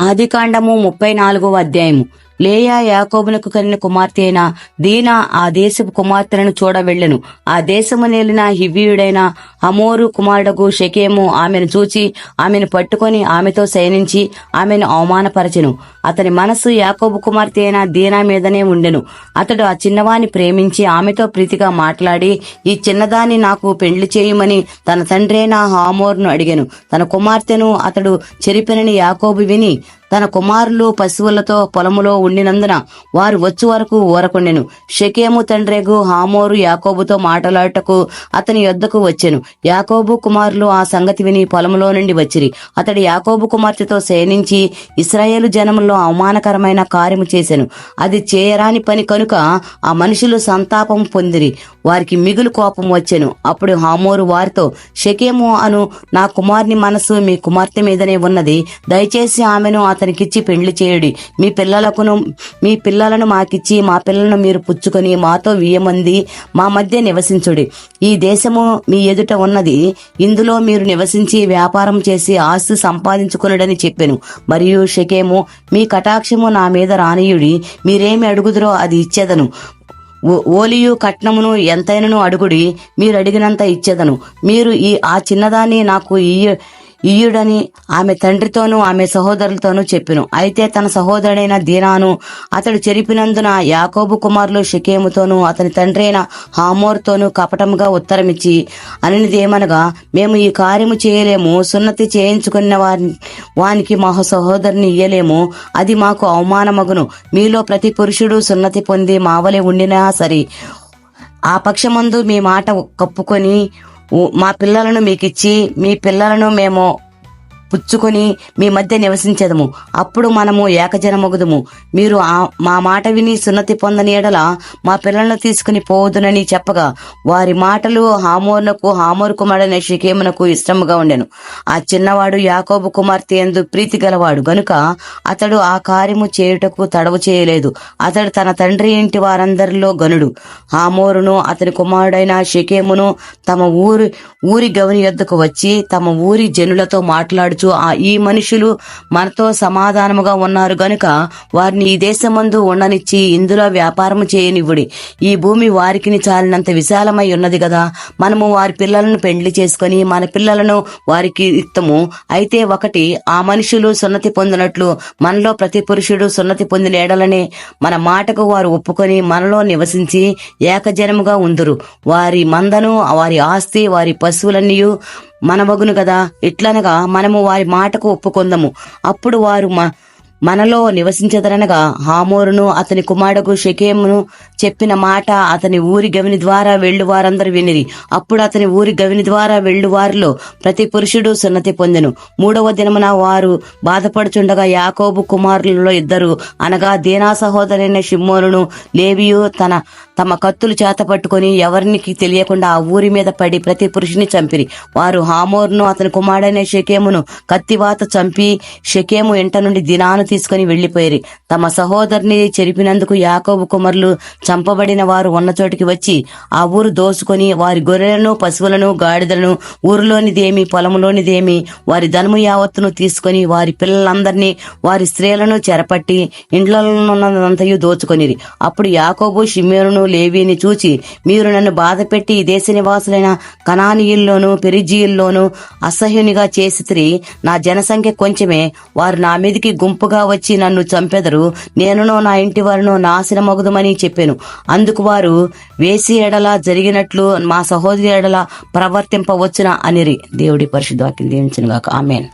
ఆదికాండము 34వ అధ్యాయము. లేయా యాకోబునకు కలిగిన కుమార్తె అయిన దీనా ఆ దేశపు కుమార్తెలను చూడవెళ్ళెను. ఆ దేశము నేలిన హివ్వీయుడైన హమోరు కుమారుడగు షెకెము ఆమెను చూచి ఆమెను పట్టుకొని ఆమెతో శయనించి ఆమెను అవమానపరచెను. అతని మనస్సు యాకోబు కుమార్తె అయిన దీనా మీదనే ఉండెను. అతడు ఆ చిన్నవాని ప్రేమించి ఆమెతో ప్రీతిగా మాట్లాడి, ఈ చిన్నదాన్ని నాకు పెండ్లి చేయమని తన తండ్రి అయిన హమోరును అడిగెను. తన కుమార్తెను అతడు చెరిపెనని యాకోబు విని తన కుమారులు పశువులతో పొలములో ఉండినందున వారు వచ్చు వరకు ఊరకుండెను. షెకెము తండ్రేగు హమోరు యాకోబుతో మాట్లాడుటకు అతని యొద్దకు వచ్చెను. యాకోబు కుమారులు ఆ సంగతి విని పొలములో నుండి వచ్చిరి. అతడు యాకోబు కుమార్తెతో శయనించి ఇశ్రాయేలు జనములో అవమానకరమైన కార్యము చేసెను. అది చేయరాని పని కనుక ఆ మనుషులు సంతాపం పొందిరి. వారికి మిగులు కోపం వచ్చెను. అప్పుడు హమోరు వారితో, షెకెము అను నా కుమార్ని మనసు మీ కుమార్తె మీదనే ఉన్నది. దయచేసి ఆమెను అతనికిచ్చి పెండ్లి చేయుడి. మీ పిల్లలను మాకిచ్చి మా పిల్లలను మీరు పుచ్చుకొని మాతో 1000 మంది మా మధ్య నివసించుడి. ఈ దేశము మీ ఎదుట ఉన్నది. ఇందులో మీరు నివసించి వ్యాపారం చేసి ఆస్తి సంపాదించుకునుడని చెప్పెను. మరియు షెకెము, మీ కటాక్షము నా మీద రానియుడి. మీరేమి అడుగుదురో అది ఇచ్చేదను. ఓలియు కట్నమును ఎంతైనను అడుగుడి, మీరు అడిగినంత ఇచ్చేదను. మీరు ఆ చిన్నదాన్ని నాకు ఇయ్యుడని ఆమె తండ్రితోనూ ఆమె సహోదరులతోనూ చెప్పెను. అయితే తన సహోదరుడైన దీనాను అతడు చెరిపినందున యాకోబు కుమారులు షెకెముతోనూ అతని తండ్రి అయిన హమోరుతోనూ కపటముగా ఉత్తరమిచ్చి అనిదేమనగా, మేము ఈ కార్యము చేయలేము. సున్నతి చేయించుకున్న వానికి మా సహోదరుని ఇయ్యలేము. అది మాకు అవమానమగును. మీలో ప్రతి పురుషుడు సున్నతి పొంది మావలే ఉండినా సరే ఆ పక్షమందు మీ మాట కప్పుకొని మా పిల్లలను మీకిచ్చి మీ పిల్లలను మేము పుచ్చుకొని మీ మధ్య నివసించదము. అప్పుడు మనము ఏకజనమగుదుము. మీరు మా మాట విని సున్నతి పొందని ఎడల మా పిల్లలను తీసుకుని పోవదునని చెప్పగా వారి మాటలు హమోరు కుమారుడైన షెకెమునకు ఇష్టముగా ఉండెను. ఆ చిన్నవాడు యాకోబు కుమార్తె యందు ప్రీతి గలవాడు గనుక అతడు ఆ కార్యము చేయుటకు తడవు చేయలేదు. అతడు తన తండ్రి ఇంటి వారందరిలో గనుడు. హమోరును అతని కుమారుడైన షెకెమును తమ ఊరి గవని యొద్దకు వచ్చి తమ ఊరి జనులతో మాట్లాడుచు, ఈ మనుషులు మనతో సమాధానముగా ఉన్నారు గనుక వారిని ఈ దేశమందు ఉండనిచ్చి ఇందులో వ్యాపారము చేయనివ్వుడి. ఈ భూమి వారికి చాలినంత విశాలమై ఉన్నది కదా. మనము వారి పిల్లలను పెండ్లి చేసుకుని మన పిల్లలను వారికి ఇత్తము. అయితే ఒకటి, ఆ మనుషులు సున్నతి పొందినట్లు మనలో ప్రతి పురుషుడు సున్నతి పొందిన ఎడలనే మన మాటకు వారు ఒప్పుకొని మనలో నివసించి ఏకజనముగా ఉందురు. వారి మందను వారి ఆస్తి వారి పశువులన్నీ మనవగును కదా. ఇట్లనగా మనము వారి మాటకు ఒప్పుకొందము. అప్పుడు వారు మనలో నివసించదరనగా హమోరును అతని కుమారుడు షెకెమును చెప్పిన మాట అతని ఊరి గవిని ద్వారా వెళ్ళు వారందరూ వినిరి. అప్పుడు అతని ఊరి గవిని ద్వారా వెళ్ళు వారిలో ప్రతి పురుషుడు సున్నతి పొందెను. 3వ దినమున వారు బాధపడుచుండగా యాకోబు కుమారులలో 2 అనగా దీనా సహోదరైన షిమ్మోనును లేవియు తమ కత్తులు చేత పట్టుకొని ఎవరికి తెలియకుండా ఆ ఊరి మీద పడి ప్రతి పురుషుని చంపిరి. వారు హమోరును అతని కుమారుడైన షెకెమును కత్తివాత చంపి షెకెము ఇంట నుండి దినాను తీసుకుని వెళ్లిపోయిరి. తమ సహోదరుని చెరిపినందుకు యాకోబు కుమారులు చంపబడిన వారు ఉన్న చోటికి వచ్చి ఆ ఊరు దోసుకొని వారి గొర్రెలను పశువులను గాడిదలను ఊరిలోనిదేమి పొలములోనిదేమి వారి ధనము యావత్తును తీసుకొని వారి పిల్లలందరినీ వారి స్త్రీలను చెరపట్టి ఇండ్లలోనున్నదంతయు దోచుకొనిరి. అప్పుడు యాకోబు షిమ్యోనును లేవీని చూచి, మీరు నన్ను బాధపెట్టి ఈ దేశ నివాసులైన కనానీయుల్లోను పెరిజీయుల్లోను అసహ్యునిగా చేసితిరి. నా జనసంఖ్య కొంచెమే. వారు నా మీదికి గుంపుగా వచ్చి నన్ను చంపెదరు. నేనును నా ఇంటి వారును నాశనమగుదమని చెప్పాను. అందుకు వారు, వేసి ఎడల జరిగినట్లు మా సహోదరి ఎడల ప్రవర్తింపవచ్చున అనిరి. దేవుడి పరిశుద్ధ వాక్యం దీవించును గాక. ఆమేన్.